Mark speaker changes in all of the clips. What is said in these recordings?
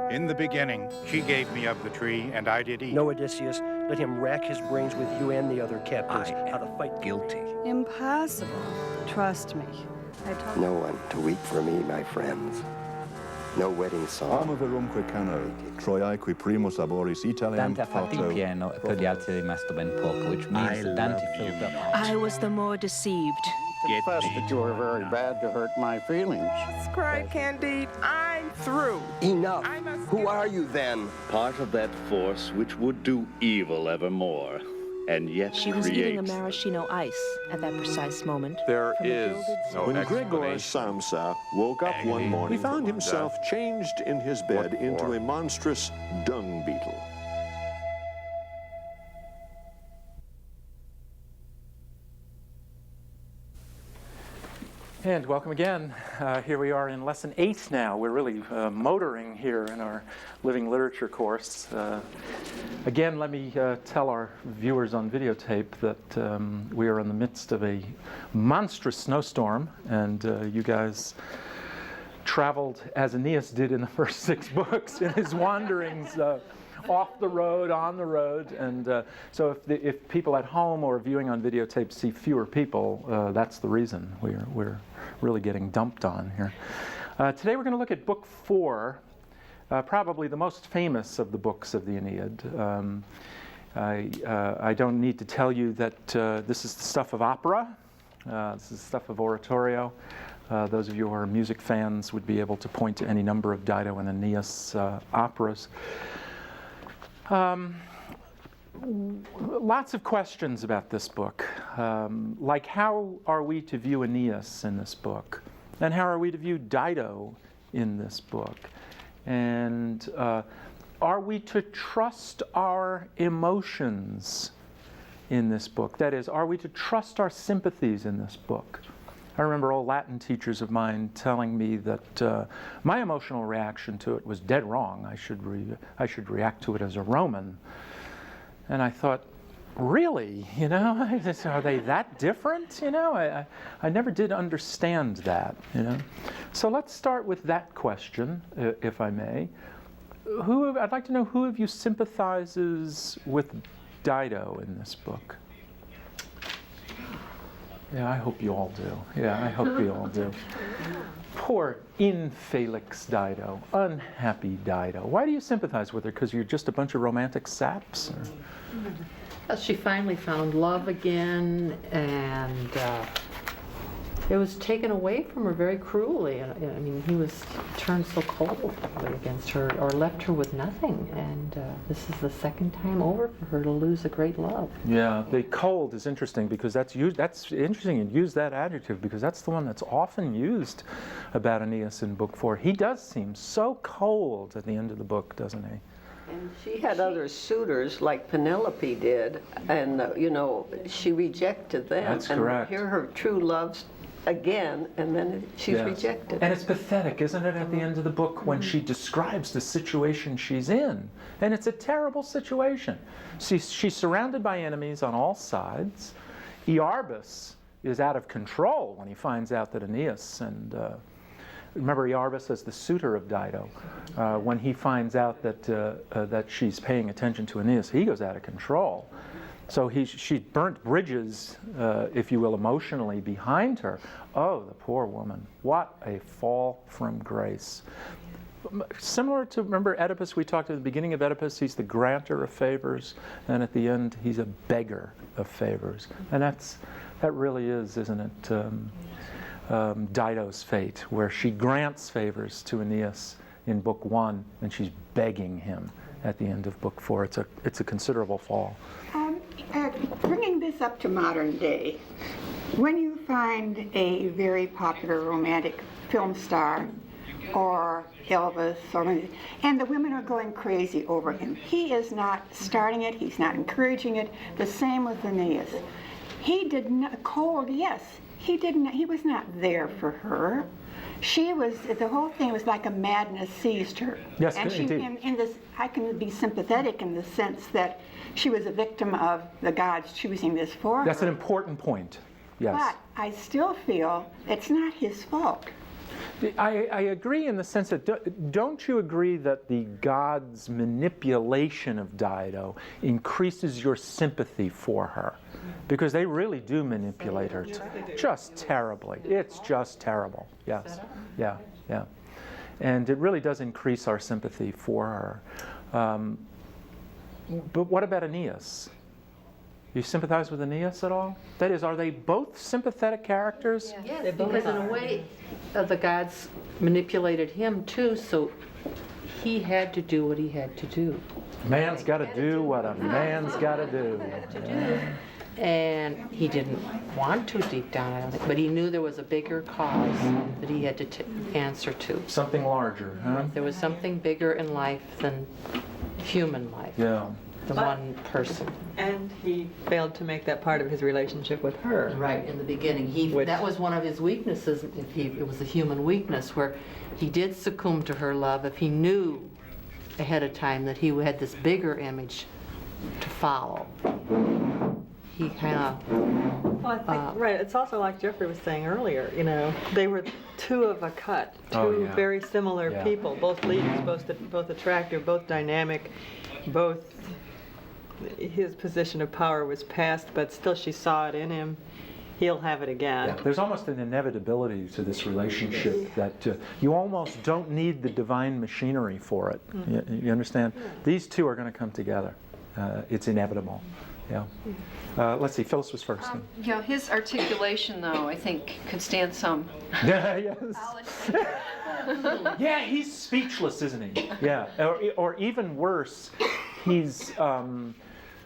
Speaker 1: In the beginning, she gave me of the tree, and I did eat.
Speaker 2: No, Odysseus, let him rack his brains with you and the other captives.
Speaker 3: I
Speaker 2: How to fight
Speaker 3: guilty.
Speaker 4: Impossible. Trust me.
Speaker 5: No one to weep for me, my friends. No wedding song.
Speaker 6: Ama verumque cano, Troiae qui primus laboris Italiam
Speaker 7: Dante ha fatto il pieno e per gli altri è rimasto ben poco, which means that Dante filled up.
Speaker 8: I was the more deceived.
Speaker 9: Confess that you were very bad to hurt my feelings.
Speaker 10: Cried Candide, I'm through.
Speaker 5: Enough. Who are you then?
Speaker 11: Part of that force which would do evil evermore, and yet
Speaker 8: She was eating a maraschino ice at that precise moment.
Speaker 12: There is no
Speaker 13: When Gregor Samsa woke up one morning, he found himself changed in his bed into a monstrous dung beetle.
Speaker 14: And welcome again. Here we are in Lesson 8 now. We're really motoring here in our Living Literature course. Again, let me tell our viewers on videotape that we are in the midst of a monstrous snowstorm, and you guys traveled as Aeneas did in the first 6 books in his wanderings off the road, on the road, and so if people at home or viewing on videotape see fewer people, that's the reason. We're really getting dumped on here. Today we're going to look at Book 4, probably the most famous of the books of the Aeneid. I don't need to tell you that this is the stuff of opera. This is the stuff of oratorio. Those of you who are music fans would be able to point to any number of Dido and Aeneas operas. Lots of questions about this book, like how are we to view Aeneas in this book, and how are we to view Dido in this book, and are we to trust our emotions in this book? That is, are we to trust our sympathies in this book? I remember old Latin teachers of mine telling me that my emotional reaction to it was dead wrong. I should react to it as a Roman. And I thought, really? You know, are they that different? You know, I never did understand that. You know, so let's start with that question, if I may. I'd like to know who of you sympathizes with Dido in this book? Yeah, I hope you all do. Yeah, I hope you all do. Poor infelix Dido, unhappy Dido. Why do you sympathize with her? Because you're just a bunch of romantic saps? Or?
Speaker 15: She finally found love again, and it was taken away from her very cruelly. I mean, he was turned so cold against her, or left her with nothing. And this is the second time over for her to lose a great love.
Speaker 14: Yeah, the cold is interesting because that's interesting you use that adjective because that's the one that's often used about Aeneas in Book 4. He does seem so cold at the end of the book, doesn't he?
Speaker 16: And she had other suitors like Penelope did, and you know, she rejected them.
Speaker 14: That's correct.
Speaker 16: And here her true love's again, and then she's rejected.
Speaker 14: And it's pathetic, isn't it, at the end of the book when she describes the situation she's in. And it's a terrible situation. She's surrounded by enemies on all sides. Iarbas is out of control when he finds out that Aeneas and remember Iarbas as the suitor of Dido. When he finds out that she's paying attention to Aeneas, he goes out of control. So she burnt bridges, if you will, emotionally behind her. Oh, the poor woman. What a fall from grace. Similar to, remember Oedipus, we talked at the beginning of Oedipus, he's the granter of favors, and at the end he's a beggar of favors. And that really is, isn't it, Dido's fate, where she grants favors to Aeneas in Book 1, and she's begging him at the end of Book 4. It's a considerable fall.
Speaker 17: Bringing this up to modern day, when you find a very popular romantic film star or Elvis, and the women are going crazy over him, he is not starting it, he's not encouraging it. The same with Aeneas. He did not, cold, yes, he was not there for her. She was, the whole thing was like a madness seized her.
Speaker 14: Yes,
Speaker 17: and she, in this, I can be sympathetic in the sense that she was a victim of the gods choosing this for her.
Speaker 14: That's an important point, yes.
Speaker 17: But I still feel it's not his fault.
Speaker 14: I agree in the sense that, don't you agree that the god's manipulation of Dido increases your sympathy for her? Because they really do manipulate her just terribly. It's just terrible. Yes. Yeah, yeah. And it really does increase our sympathy for her. But what about Aeneas? You sympathize with Aeneas at all? That is, are they both sympathetic characters?
Speaker 15: Yes, because in a way, the gods manipulated him too, so he had to do what he had to do.
Speaker 14: Man's got to do what a man's got to do.
Speaker 15: And he didn't want to deep down, I don't think, but he knew there was a bigger cause that he had to answer to.
Speaker 14: Something larger, huh?
Speaker 15: There was something bigger in life than human life.
Speaker 14: Yeah.
Speaker 15: The one person.
Speaker 3: And he failed to make that part of his relationship with her.
Speaker 15: Right, in the beginning. That was one of his weaknesses. It was a human weakness where he did succumb to her love if he knew ahead of time that he had this bigger image to follow. He kind of...
Speaker 3: Well, I think, right, it's also like Jeffrey was saying earlier, you know, they were two of a cut, two very similar people, both leaders, both attractive, both dynamic, both his position of power was past, but still she saw it in him. He'll have it again.
Speaker 14: Yeah. There's almost an inevitability to this relationship that you almost don't need the divine machinery for it. Mm-hmm. You understand? Yeah. These two are going to come together. It's inevitable. Yeah. Let's see, Phyllis was first.
Speaker 12: Yeah, his articulation, though, I think, could stand some.
Speaker 14: Yes. Yeah, he's speechless, isn't he? Yeah. Or even worse, he's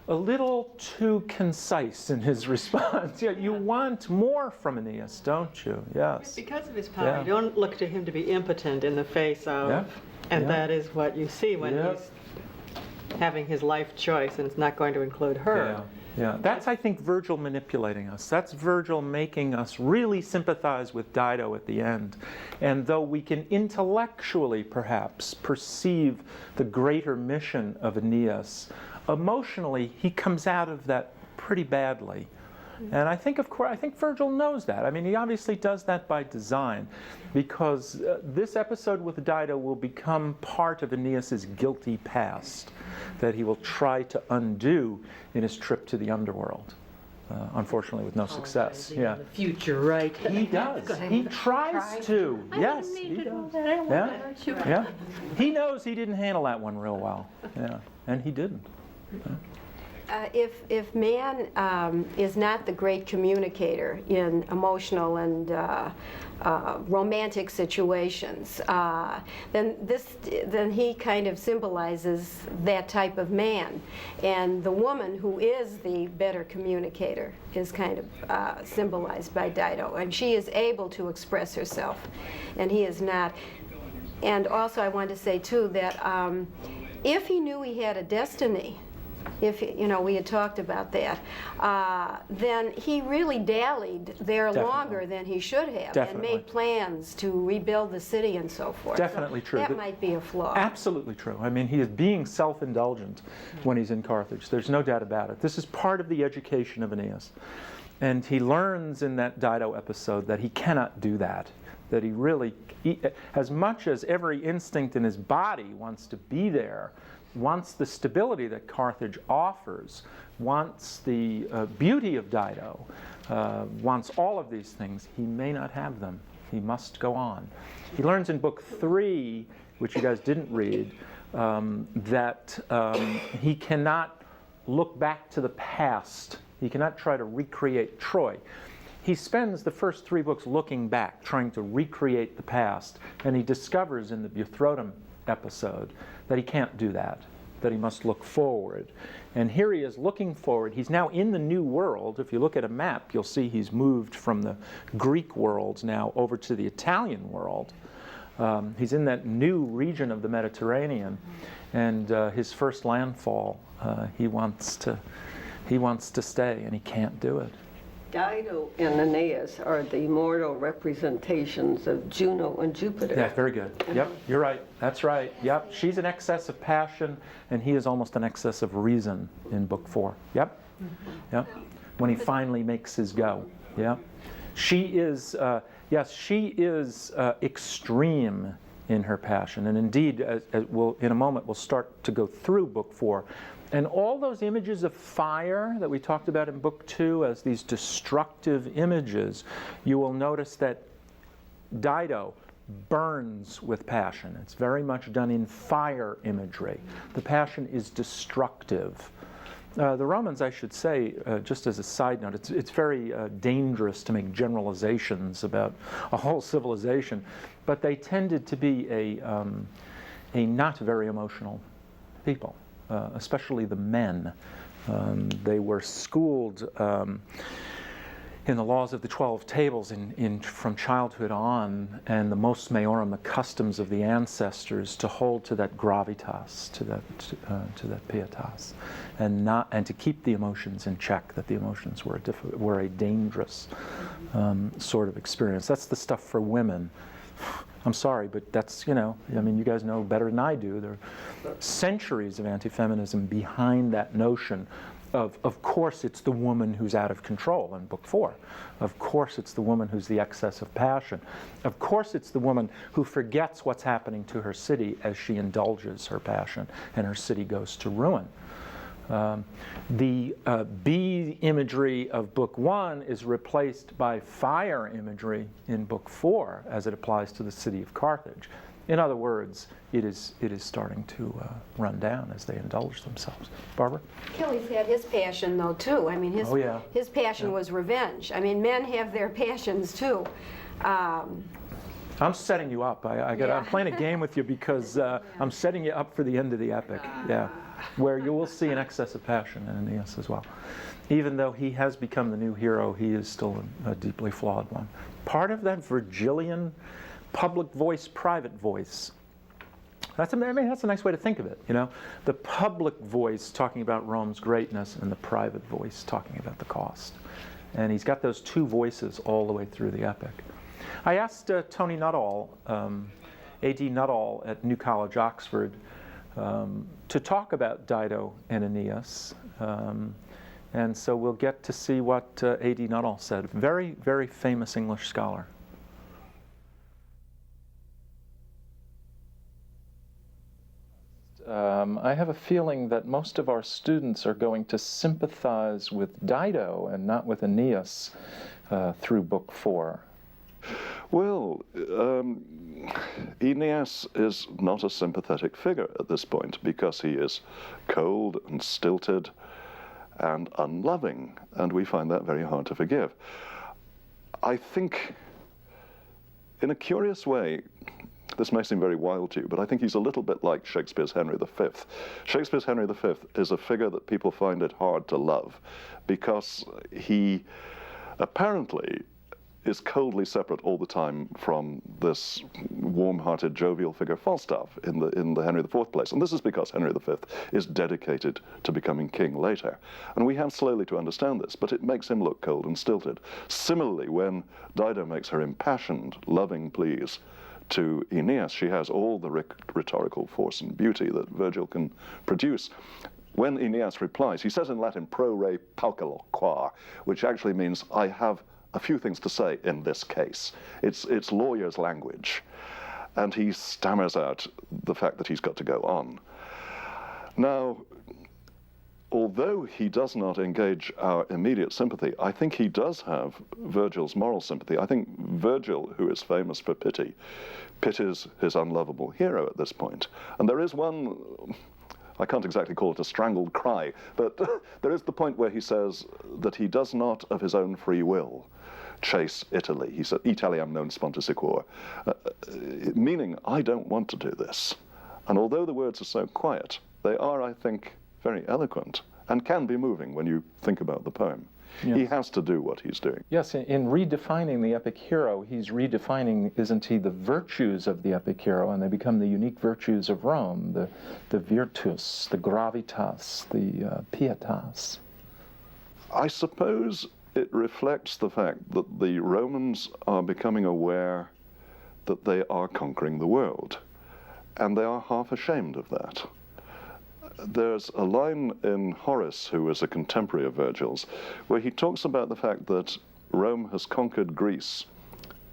Speaker 14: a little too concise in his response. Yeah, you want more from Aeneas, don't you? Yes.
Speaker 3: Because of his power, you don't look to him to be impotent in the face of, and that is what you see when he's having his life choice, and it's not going to include her.
Speaker 14: Yeah, that's, I think, Virgil manipulating us. That's Virgil making us really sympathize with Dido at the end. And though we can intellectually, perhaps, perceive the greater mission of Aeneas, emotionally, he comes out of that pretty badly. And I think, of course, I think Virgil knows that. I mean, he obviously does that by design, because this episode with Dido will become part of Aeneas's guilty past that he will try to undo in his trip to the underworld. Unfortunately, with no success.
Speaker 15: Yeah. The future, right?
Speaker 14: He does. He tries to. Yes, he does. Yeah. He knows he didn't handle that one real well. Yeah, and he didn't.
Speaker 18: If man is not the great communicator in emotional and romantic situations, then he kind of symbolizes that type of man. And the woman who is the better communicator is kind of symbolized by Dido. And she is able to express herself, and he is not. And also I want to say, too, that if he knew he had a destiny, if, you know, we had talked about that, then he really dallied there longer than he should have, and made plans to rebuild the city and so forth.
Speaker 14: Definitely true.
Speaker 18: That might be a flaw.
Speaker 14: Absolutely true. I mean, he is being self-indulgent when he's in Carthage. There's no doubt about it. This is part of the education of Aeneas. And he learns in that Dido episode that he cannot do that. That he really, as much as every instinct in his body wants to be there, wants the stability that Carthage offers, wants the beauty of Dido, wants all of these things, he may not have them. He must go on. He learns in book 3, which you guys didn't read, that he cannot look back to the past. He cannot try to recreate Troy. He spends the first 3 books looking back, trying to recreate the past, and he discovers in the Buthrotum episode that he can't do that, that he must look forward. And here he is looking forward. He's now in the new world. If you look at a map, you'll see he's moved from the Greek world now over to the Italian world. He's in that new region of the Mediterranean, and his first landfall, he wants to stay, and he can't do it.
Speaker 16: Dido and Aeneas are the mortal representations of Juno and Jupiter.
Speaker 14: Yeah, very good. Yep, you're right. That's right. Yep, she's an excess of passion, and he is almost an excess of reason in book 4. Yep, yep. When he finally makes his go. Yep. She is, Yes, she is extreme in her passion, and indeed, as in a moment, we'll start to go through Book 4. And all those images of fire that we talked about in Book 2 as these destructive images, you will notice that Dido burns with passion. It's very much done in fire imagery. The passion is destructive. The Romans, I should say, just as a side note, it's very dangerous to make generalizations about a whole civilization, but they tended to be a not very emotional people, especially the men. They were schooled in the laws of the 12 tables from childhood on, and the mos maiorum, the customs of the ancestors, to hold to that gravitas, to that pietas, and to keep the emotions in check. That the emotions were a dangerous sort of experience. That's the stuff for women. I'm sorry, but that's, I mean, you guys know better than I do. There are centuries of anti-feminism behind that notion of course it's the woman who's out of control in Book 4. Of course it's the woman who's the excess of passion. Of course it's the woman who forgets what's happening to her city as she indulges her passion and her city goes to ruin. The bee imagery of Book 1 is replaced by fire imagery in Book 4 as it applies to the city of Carthage. In other words, it is starting to run down as they indulge themselves. Barbara?
Speaker 18: Achilles had his passion, though, too. I mean, his passion was revenge. I mean, men have their passions, too.
Speaker 14: I'm setting you up. I'm playing a game with you because I'm setting you up for the end of the epic. Where you will see an excess of passion in Aeneas as well. Even though he has become the new hero, he is still a deeply flawed one. Part of that Virgilian public voice, private voice. That's a nice way to think of it, The public voice talking about Rome's greatness and the private voice talking about the cost. And he's got those two voices all the way through the epic. I asked Tony Nuttall, A.D. Nuttall at New College, Oxford, to talk about Dido and Aeneas. And so we'll get to see what A.D. Nuttall said. Very, very famous English scholar. I have a feeling that most of our students are going to sympathize with Dido and not with Aeneas through Book 4.
Speaker 13: Well, Aeneas is not a sympathetic figure at this point because he is cold and stilted and unloving, and we find that very hard to forgive. I think, in a curious way, this may seem very wild to you, but I think he's a little bit like Shakespeare's Henry V. Shakespeare's Henry V is a figure that people find it hard to love because he apparently is coldly separate all the time from this warm-hearted, jovial figure Falstaff in the Henry IV place. And this is because Henry V is dedicated to becoming king later. And we have slowly to understand this, but it makes him look cold and stilted. Similarly, when Dido makes her impassioned, loving pleas to Aeneas, she has all the rhetorical force and beauty that Virgil can produce. When Aeneas replies, he says in Latin, pro re pauciloquar, which actually means, I have a few things to say in this case. It's lawyer's language. And he stammers out the fact that he's got to go on. Now, although he does not engage our immediate sympathy, I think he does have Virgil's moral sympathy. I think Virgil, who is famous for pity, pities his unlovable hero at this point. And there is one, I can't exactly call it a strangled cry, but there is the point where he says that he does not, of his own free will, chase Italy. He said, Italiam non sponte meaning, I don't want to do this. And although the words are so quiet, they are, I think, very eloquent and can be moving when you think about the poem. Yes. He has to do what he's doing.
Speaker 14: Yes, in redefining the epic hero, he's redefining, isn't he, the virtues of the epic hero, and they become the unique virtues of Rome, the virtus, the gravitas, the pietas.
Speaker 13: I suppose it reflects the fact that the Romans are becoming aware that they are conquering the world, and they are half ashamed of that. There's a line in Horace, who is a contemporary of Virgil's, where he talks about the fact that Rome has conquered Greece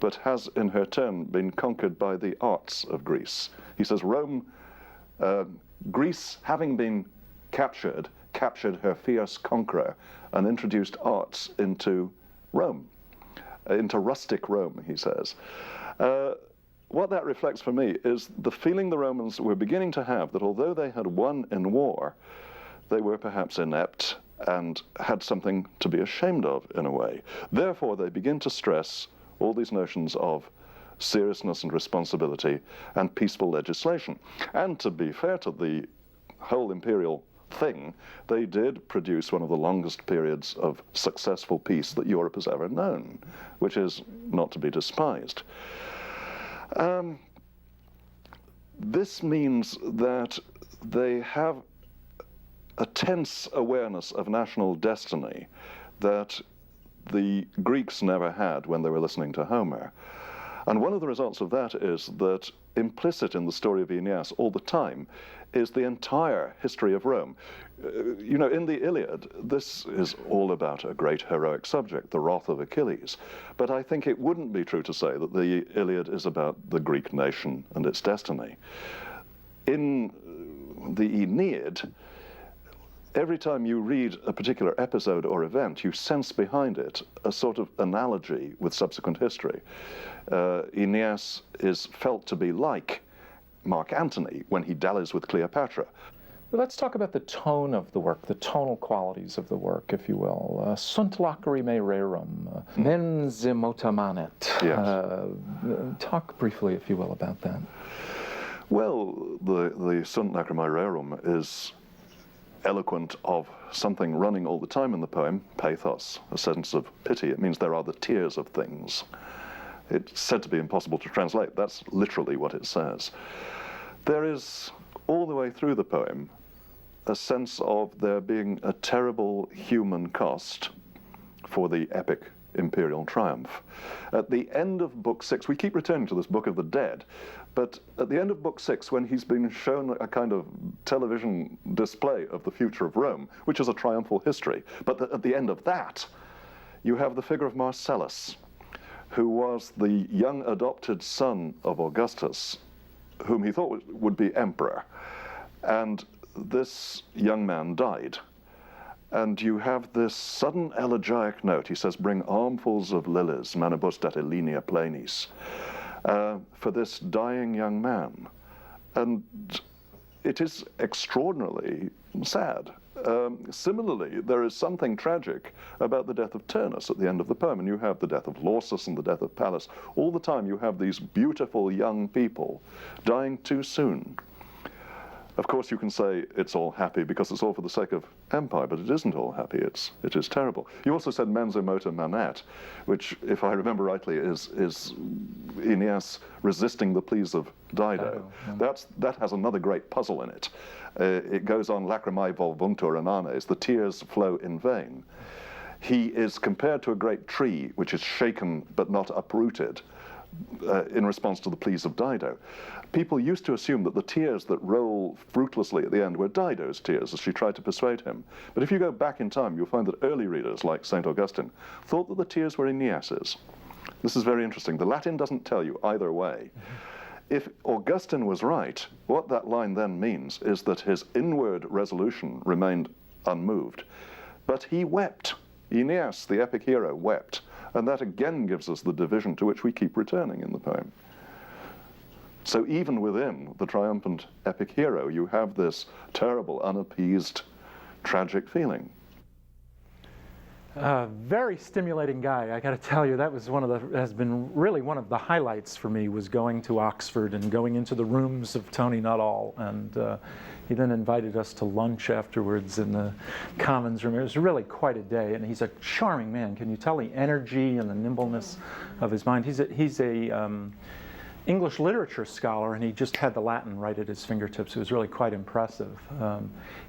Speaker 13: but has in her turn been conquered by the arts of Greece. He says Greece, having been captured her fierce conqueror and introduced arts into Rome, into rustic Rome, he says. What that reflects for me is the feeling the Romans were beginning to have that although they had won in war, they were perhaps inept and had something to be ashamed of in a way. Therefore, they begin to stress all these notions of seriousness and responsibility and peaceful legislation. And to be fair to the whole imperial thing, they did produce one of the longest periods of successful peace that Europe has ever known, which is not to be despised. This means that they have a tense awareness of national destiny that the Greeks never had when they were listening to Homer. And one of the results of that is that implicit in the story of Aeneas all the time is the entire history of Rome. You know, in the Iliad, this is all about a great heroic subject, the wrath of Achilles. But I think it wouldn't be true to say that the Iliad is about the Greek nation and its destiny. In the Aeneid, every time you read a particular episode or event, you sense behind it a sort of analogy with subsequent history. Aeneas is felt to be like Mark Antony when he dallies with Cleopatra.
Speaker 14: Let's talk about the tone of the work, the tonal qualities of the work, if you will. Sunt lacrimae rerum, mens immota manet.
Speaker 13: Yes.
Speaker 14: Talk briefly, if you will, about that.
Speaker 13: Well, the Sunt lacrimae rerum is eloquent of something running all the time in the poem, pathos, a sense of pity. It means there are the tears of things. It's said to be impossible to translate. That's literally what it says. There is, all the way through the poem, a sense of there being a terrible human cost for the epic imperial triumph. At the end of Book 6, we keep returning to this Book of the Dead, but at the end of Book 6, when he's been shown a kind of television display of the future of Rome, which is a triumphal history, but at the end of that, you have the figure of Marcellus, who was the young adopted son of Augustus, whom he thought would be emperor. And this young man died. And you have this sudden elegiac note. He says, bring armfuls of lilies, manibus dat Elenia plenis, for this dying young man. And it is extraordinarily sad. Similarly, there is something tragic about the death of Turnus at the end of the poem, and you have the death of Lausus and the death of Pallas. All the time you have these beautiful young people dying too soon. Of course, you can say it's all happy because it's all for the sake of empire, but it isn't all happy. It is terrible. You also said mens immota manet, which, if I remember rightly, is Aeneas resisting the pleas of Dido. That has another great puzzle in it. It goes on, lacrimae volvuntur inanes, the tears flow in vain. He is compared to a great tree which is shaken but not uprooted in response to the pleas of Dido. People used to assume that the tears that roll fruitlessly at the end were Dido's tears as she tried to persuade him. But if you go back in time, you'll find that early readers, like St. Augustine, thought that the tears were Aeneas's. This is very interesting. The Latin doesn't tell you either way. If Augustine was right, what that line then means is that his inward resolution remained unmoved. But he wept. Aeneas, the epic hero, wept. And that again gives us the division to which we keep returning in the poem. So even within the triumphant epic hero, you have this terrible, unappeased, tragic feeling.
Speaker 14: Very stimulating guy. I got to tell you, that was has been really one of the highlights for me, was going to Oxford and going into the rooms of Tony Nuttall. And he then invited us to lunch afterwards in the Commons room. It was really quite a day, and he's a charming man. Can you tell the energy and the nimbleness of his mind? He's a English literature scholar, and he just had the Latin right at his fingertips. It was really quite impressive.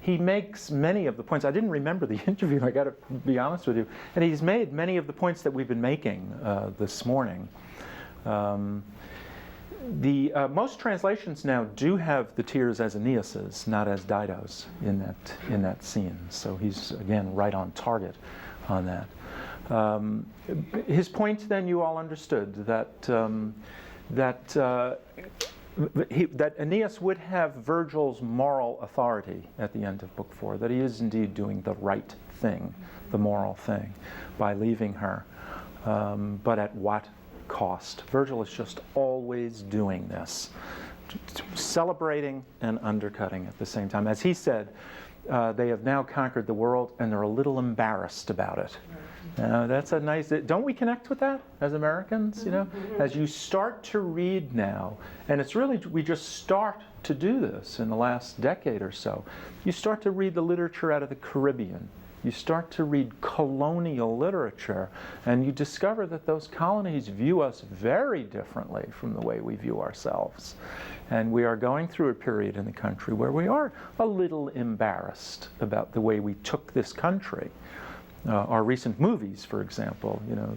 Speaker 14: He makes many of the points. I didn't remember the interview, I got to be honest with you. And he's made many of the points that we've been making this morning. Most translations now do have the tears as Aeneas's, not as Dido's in that scene. So he's, again, right on target on that. His point, then, you all understood that that Aeneas would have Virgil's moral authority at the end of Book 4, that he is indeed doing the right thing, the moral thing, by leaving her. But at what cost? Virgil is just always doing this, celebrating and undercutting at the same time. As he said, they have now conquered the world and they're a little embarrassed about it. That's a nice, don't we connect with that as Americans, you know? As you start to read now, and it's really, we just start to do this in the last decade or so, you start to read the literature out of the Caribbean. You start to read colonial literature, and you discover that those colonies view us very differently from the way we view ourselves. And we are going through a period in the country where we are a little embarrassed about the way we took this country. Our recent movies, for example, you know,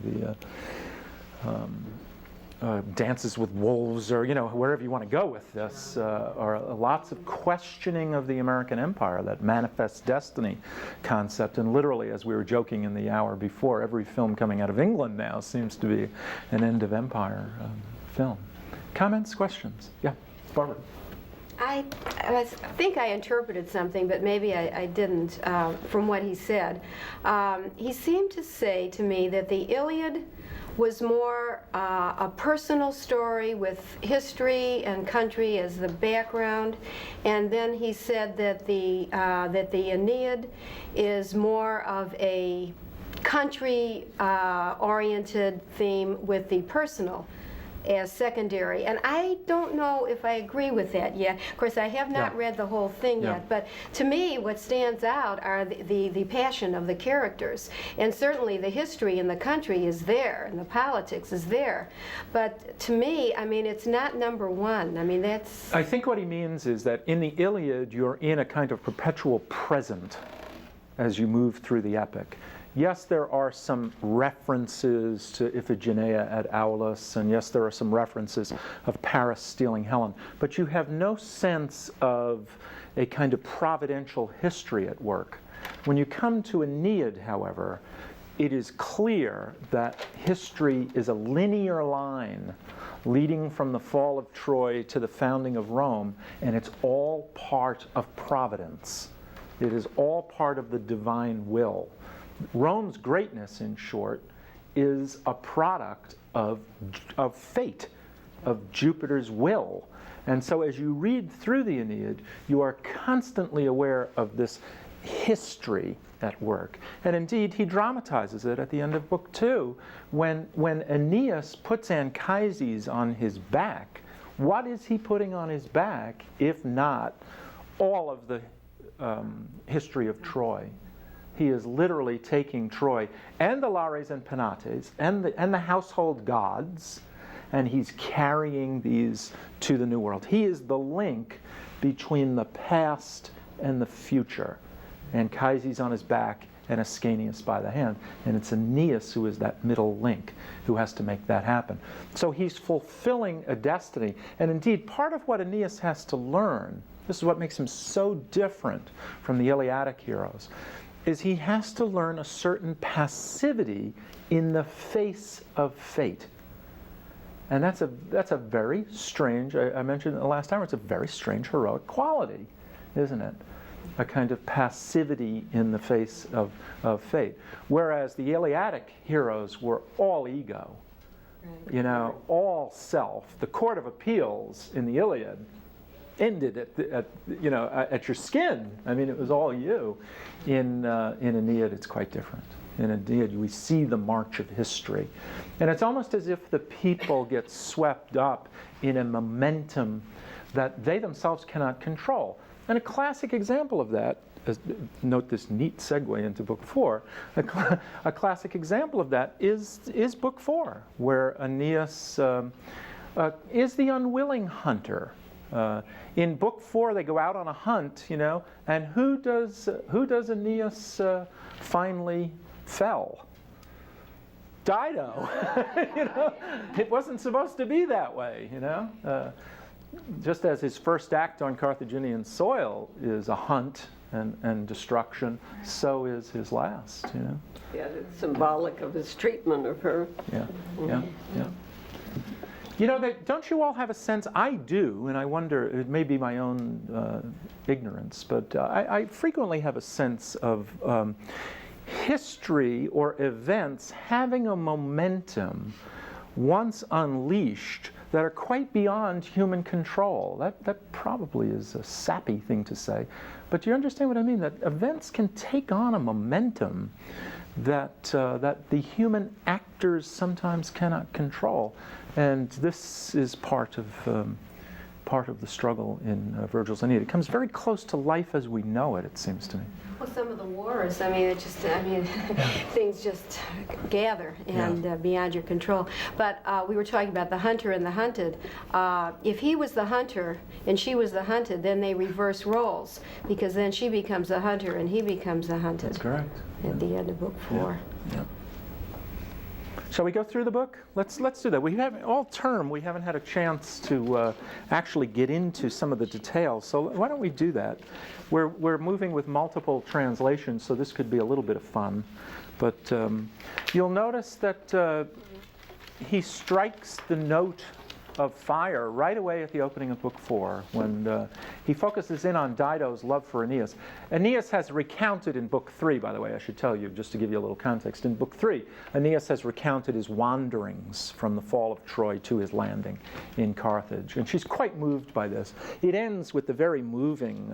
Speaker 14: the Dances with Wolves, or, you know, wherever you want to go with this, are lots of questioning of the American empire, that manifest destiny concept. And literally, as we were joking in the hour before, every film coming out of England now seems to be an end of empire film. Comments, questions? Yeah, Barbara.
Speaker 18: I think I interpreted something, but maybe I didn't, from what he said. He seemed to say to me that the Iliad was more a personal story with history and country as the background, and then he said that the Aeneid is more of a country-oriented theme with the personal as secondary. And I don't know if I agree with that yet. Of course, I have not read the whole thing yet, but to me what stands out are the passion of the characters. And certainly the history in the country is there, and the politics is there. But to me, I mean, it's not number one. I mean, that's...
Speaker 14: I think what he means is that in the Iliad, you're in a kind of perpetual present as you move through the epic. Yes, there are some references to Iphigenia at Aulis, and yes, there are some references of Paris stealing Helen, but you have no sense of a kind of providential history at work. When you come to Aeneid, however, it is clear that history is a linear line leading from the fall of Troy to the founding of Rome, and it's all part of providence. It is all part of the divine will. Rome's greatness, in short, is a product of fate, of Jupiter's will. And so as you read through the Aeneid, you are constantly aware of this history at work. And indeed, he dramatizes it at the end of Book 2, when Aeneas puts Anchises on his back. What is he putting on his back, if not all of the history of Troy? He is literally taking Troy and the Lares and Penates and the household gods, and he's carrying these to the New World. He is the link between the past and the future. Anchises on his back and Ascanius by the hand. And it's Aeneas who is that middle link, who has to make that happen. So he's fulfilling a destiny. And indeed, part of what Aeneas has to learn, this is what makes him so different from the Iliadic heroes, is he has to learn a certain passivity in the face of fate. And that's a very strange, I mentioned it the last time, it's a very strange heroic quality, isn't it? A kind of passivity in the face of fate. Whereas the Iliadic heroes were all ego, you know, all self. The Court of Appeals in the Iliad ended at your skin. I mean, it was all you. In Aeneid, it's quite different. In Aeneid, we see the march of history. And it's almost as if the people get swept up in a momentum that they themselves cannot control. And a classic example of that, note this neat segue into Book 4, a classic example of that is Book 4, where Aeneas is the unwilling hunter. In Book 4, they go out on a hunt, you know, and who does Aeneas finally fell? Dido. You know, it wasn't supposed to be that way, you know. Just as his first act on Carthaginian soil is a hunt and destruction, so is his last, you know.
Speaker 16: Yeah, it's symbolic of his treatment of her.
Speaker 14: Yeah, yeah, yeah. You know, don't you all have a sense, I do, and I wonder, it may be my own ignorance, but I frequently have a sense of history or events having a momentum once unleashed that are quite beyond human control. That probably is a sappy thing to say, but do you understand what I mean? That events can take on a momentum that the human actors sometimes cannot control, and this is part of the struggle in Virgil's Aeneid. It comes very close to life as we know it seems to me.
Speaker 18: Well, some of the wars, I mean, things just gather and beyond your control. But we were talking about the hunter and the hunted. If he was the hunter and she was the hunted, then they reverse roles, because then she becomes the hunter and he becomes the hunted.
Speaker 14: That's correct.
Speaker 18: At the end of book 4.
Speaker 14: Yeah. Shall we go through the book? Let's do that. We haven't all term. We haven't had a chance to actually get into some of the details. So why don't we do that? We're moving with multiple translations, so this could be a little bit of fun. But you'll notice that he strikes the note of fire right away at the opening of book 4 when he focuses in on Dido's love for Aeneas. Aeneas has recounted in book 3, by the way, I should tell you, just to give you a little context. In book 3, Aeneas has recounted his wanderings from the fall of Troy to his landing in Carthage. And she's quite moved by this. It ends with the very moving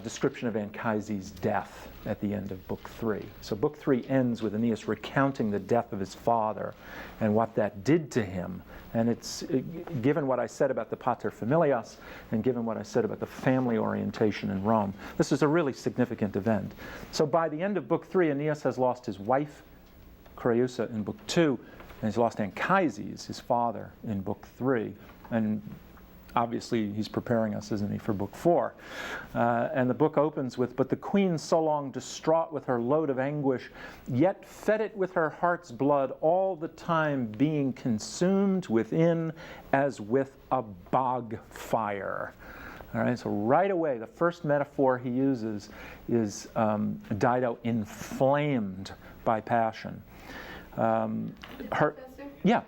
Speaker 14: description of Anchises' death at the end of book 3. So book 3 ends with Aeneas recounting the death of his father and what that did to him. And it's, given what I said about the pater familias and given what I said about the family orientation in Rome, this is a really significant event. So by the end of book 3, Aeneas has lost his wife, Creusa, in book 2, and he's lost Anchises, his father, in book 3. And obviously, he's preparing us, isn't he, for book 4. And the book opens with, "But the queen, so long distraught with her load of anguish, yet fed it with her heart's blood, all the time being consumed within as with a bog fire." All right, so right away, the first metaphor he uses is Dido inflamed by passion. Yeah.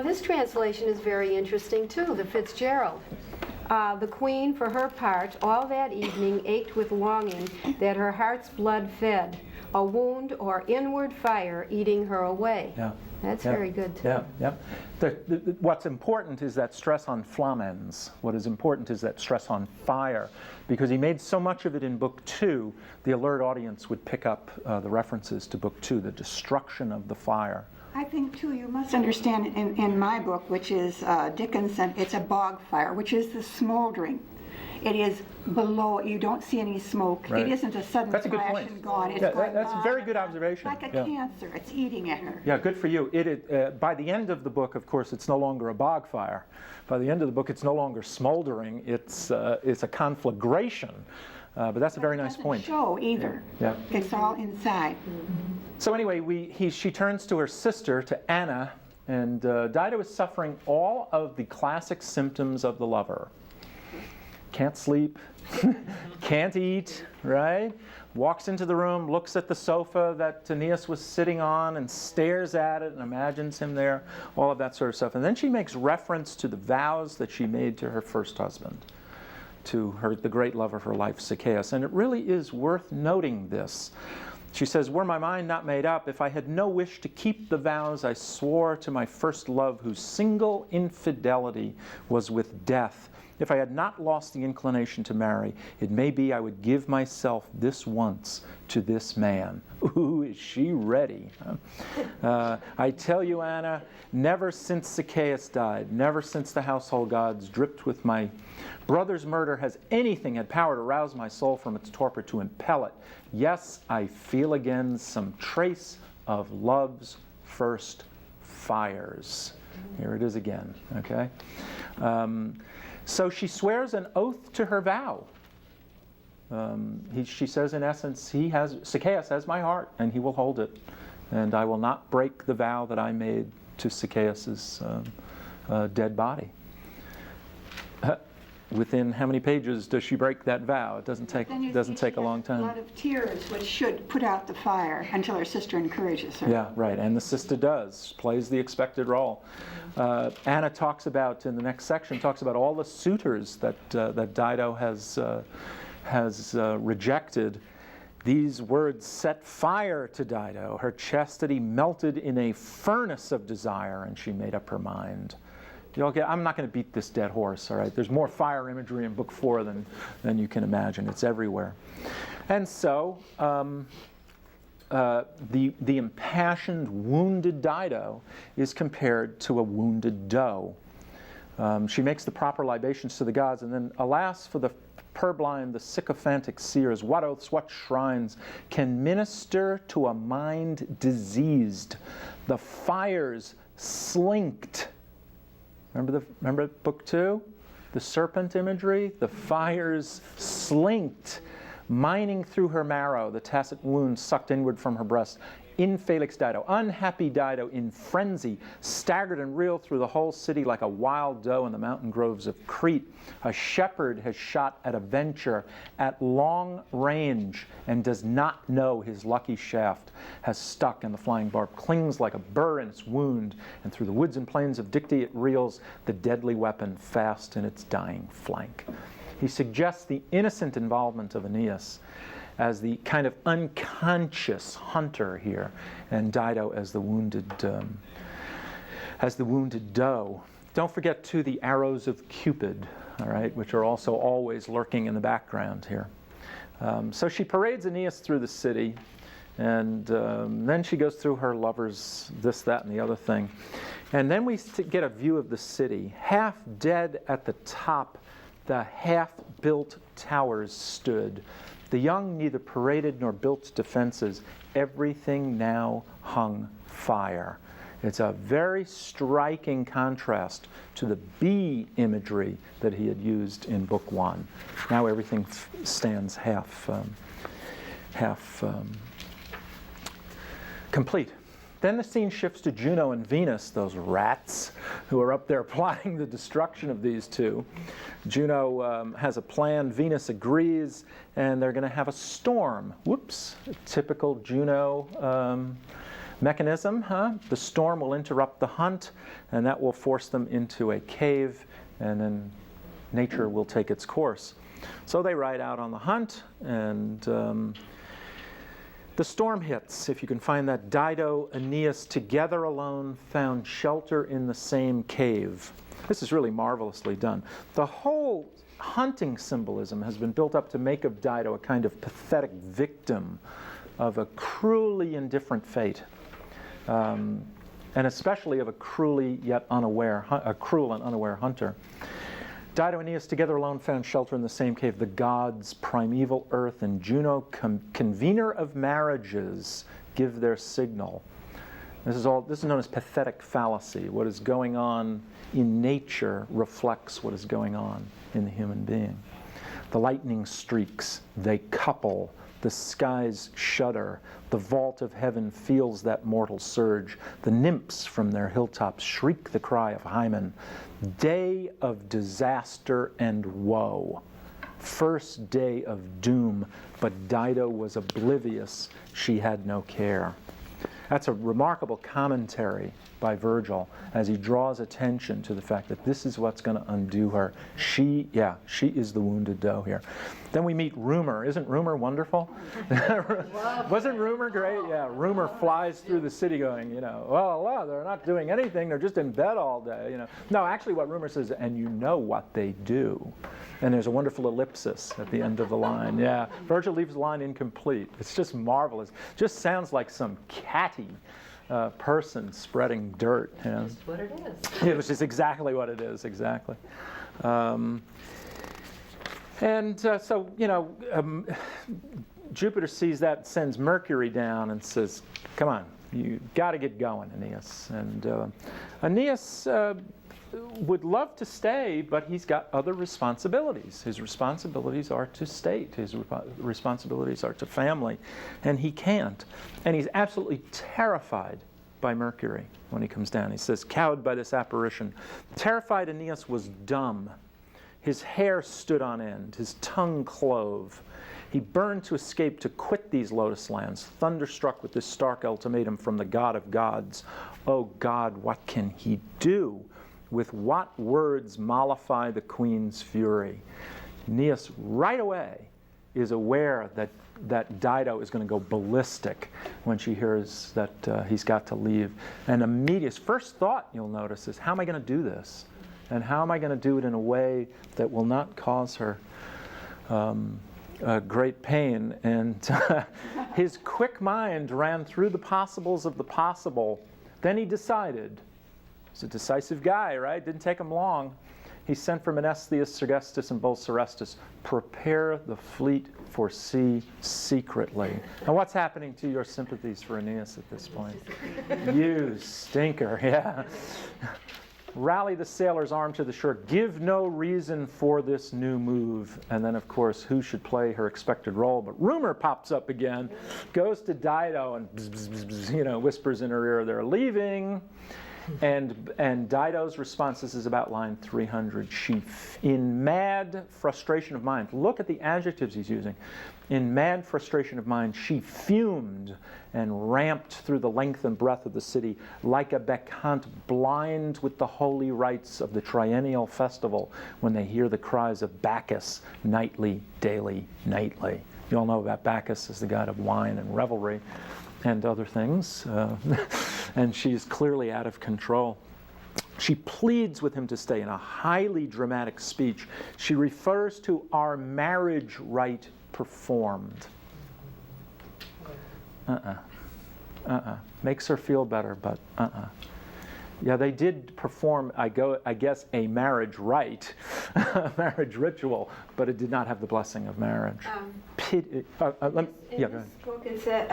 Speaker 18: This translation is very interesting too, the Fitzgerald. The queen, for her part, all that evening ached with longing that her heart's blood fed, a wound or inward fire eating her away.
Speaker 14: Yeah.
Speaker 18: That's very good too.
Speaker 14: Yeah, yeah. What's important is that stress on flamens. What is important is that stress on fire. Because he made so much of it in book 2, the alert audience would pick up the references to book 2, the destruction of the fire.
Speaker 17: I think, too, you must understand in my book, which is Dickinson, it's a bog fire, which is the smoldering. It is below, you don't see any smoke.
Speaker 14: Right.
Speaker 17: It isn't a sudden flash and gone. It's going
Speaker 14: that's a very good observation.
Speaker 17: like a cancer. It's eating at her.
Speaker 14: Yeah, good for you. By the end of the book, of course, it's no longer a bog fire. By the end of the book, it's no longer smoldering. It's a conflagration. But that's a very nice point.
Speaker 17: It doesn't show either.
Speaker 14: Yeah.
Speaker 17: It's all inside.
Speaker 14: So anyway, she turns to her sister, to Anna, and Dido is suffering all of the classic symptoms of the lover. Can't sleep, can't eat, right? Walks into the room, looks at the sofa that Aeneas was sitting on and stares at it and imagines him there, all of that sort of stuff. And then she makes reference to the vows that she made to her first husband, to the great love of her life, Sichaeus. And it really is worth noting this. She says, "Were my mind not made up, if I had no wish to keep the vows I swore to my first love, whose single infidelity was with death, if I had not lost the inclination to marry, it may be I would give myself this once to this man." Ooh, is she ready? I tell you, Anna, never since Sichaeus died, never since the household gods dripped with my brother's murder has anything had power to rouse my soul from its torpor to impel it. Yes, I feel again some trace of love's first fires. Here it is again, okay? So she swears an oath to her vow. She says, in essence, Sichaeus has my heart, and he will hold it. And I will not break the vow that I made to Sichaeus' dead body. within how many pages does she break that vow? It doesn't take a long time.
Speaker 17: A lot of tears, which should put out the fire until her sister encourages her.
Speaker 14: Yeah, right, and the sister does, plays the expected role. Anna talks about, in the next section, talks about all the suitors that Dido has rejected. These words set fire to Dido. Her chastity melted in a furnace of desire, and she made up her mind. I'm not going to beat this dead horse, all right? There's more fire imagery in Book 4 than you can imagine. It's everywhere. And so the impassioned, wounded Dido is compared to a wounded doe. She makes the proper libations to the gods, and then, alas, for the purblind, the sycophantic seers, what oaths, what shrines can minister to a mind diseased? The fires slinked. Remember Book 2? The serpent imagery? The fires slinked, mining through her marrow, the tacit wound sucked inward from her breast. Infelix Dido, unhappy Dido, in frenzy, staggered and reeled through the whole city like a wild doe in the mountain groves of Crete. A shepherd has shot at a venture at long range and does not know his lucky shaft has stuck, and the flying barb clings like a burr in its wound, and through the woods and plains of Dicte it reels, the deadly weapon fast in its dying flank. He suggests the innocent involvement of Aeneas as the kind of unconscious hunter here, and Dido as the wounded doe. Don't forget, too, the arrows of Cupid, all right, which are also always lurking in the background here. So she parades Aeneas through the city, and then she goes through her lovers, this, that, and the other thing. And then we get a view of the city. Half dead at the top, the half-built towers stood. The young neither paraded nor built defenses. Everything now hung fire. It's a very striking contrast to the bee imagery that he had used in Book 1. Now everything stands half complete. Then the scene shifts to Juno and Venus, those rats who are up there plotting the destruction of these two. Juno has a plan, Venus agrees, and they're going to have a storm. Whoops, typical Juno mechanism, huh? The storm will interrupt the hunt, and that will force them into a cave, and then nature will take its course. So they ride out on the hunt, and the storm hits. If you can find that, Dido, Aeneas, together alone, found shelter in the same cave. This is really marvelously done. The whole hunting symbolism has been built up to make of Dido a kind of pathetic victim of a cruelly indifferent fate, and especially of a cruel and unaware hunter. Dido and Aeneas together alone found shelter in the same cave. The gods, primeval earth, and Juno, convener of marriages, give their signal. This is known as pathetic fallacy. What is going on in nature reflects what is going on in the human being. The lightning streaks, they couple. The skies shudder. The vault of heaven feels that mortal surge. The nymphs from their hilltops shriek the cry of Hymen. Day of disaster and woe. First day of doom, but Dido was oblivious. She had no care. That's a remarkable commentary by Virgil as he draws attention to the fact that this is what's going to undo her. She is the wounded doe here. Then we meet Rumor. Isn't Rumor wonderful? Wasn't Rumor great? Yeah, Rumor flies through the city going, well, they're not doing anything. They're just in bed all day, No, actually what Rumor says, and you know what they do. And there's a wonderful ellipsis at the end of the line. Yeah, Virgil leaves the line incomplete. It's just marvelous. Just sounds like some catty person spreading dirt.
Speaker 15: That's what it is.
Speaker 14: Yeah, which is exactly what it is, exactly. Jupiter sees that, sends Mercury down and says, come on, you got to get going, Aeneas. And Aeneas would love to stay, but he's got other responsibilities. His responsibilities are to state. His responsibilities are to family, and he can't. And he's absolutely terrified by Mercury when he comes down. He says, cowed by this apparition. Terrified Aeneas was dumb. His hair stood on end, his tongue clove. He burned to escape, to quit these lotus lands, thunderstruck with this stark ultimatum from the God of gods. Oh God, what can he do? With what words mollify the queen's fury? Aeneas right away is aware that Dido is going to go ballistic when she hears that he's got to leave. And Aeneas' first thought, you'll notice, is how am I going to do this? And how am I going to do it in a way that will not cause her great pain? And his quick mind ran through the possibles of the possible. Then he decided. He's a decisive guy, right? Didn't take him long. He sent for Menestheus, Sergestus, and Bolserestus, prepare the fleet for sea secretly. Now what's happening to your sympathies for Aeneas at this point? You stinker, yeah. Rally the sailors armed to the shore. Give no reason for this new move. And then, of course, who should play her expected role? But rumor pops up again, goes to Dido and bzz, bzz, bzz, whispers in her ear, they're leaving. And Dido's response, this is about line 300. She, in mad frustration of mind, look at the adjectives he's using. In mad frustration of mind, she fumed and ramped through the length and breadth of the city like a bacchant blind with the holy rites of the triennial festival when they hear the cries of Bacchus nightly, daily, nightly. You all know about Bacchus as the god of wine and revelry and other things. And she's clearly out of control. She pleads with him to stay in a highly dramatic speech. She refers to our marriage rite performed. Makes her feel better, but Yeah, they did perform, I guess, a marriage rite, a marriage ritual, but it did not have the blessing of marriage.
Speaker 18: In this book it said,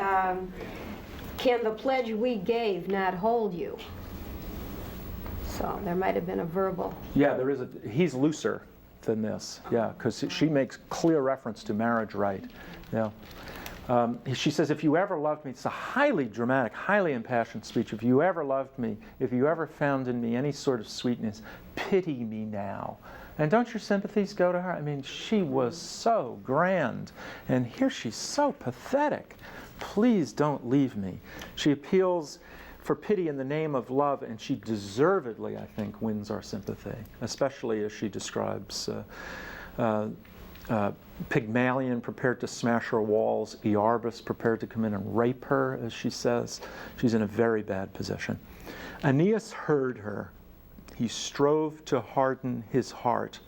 Speaker 18: can the pledge we gave not hold you? So there might have been a verbal.
Speaker 14: Yeah, there is he's looser than this, yeah, because she makes clear reference to marriage rite, yeah. She says, if you ever loved me, it's a highly dramatic, highly impassioned speech. If you ever loved me, if you ever found in me any sort of sweetness, pity me now. And don't your sympathies go to her? I mean, she was so grand. And here she's so pathetic. Please don't leave me. She appeals for pity in the name of love, and she deservedly, I think, wins our sympathy, especially as she describes Pygmalion prepared to smash her walls, Iarbas prepared to come in and rape her, as she says. She's in a very bad position. Aeneas heard her. He strove to harden his heart,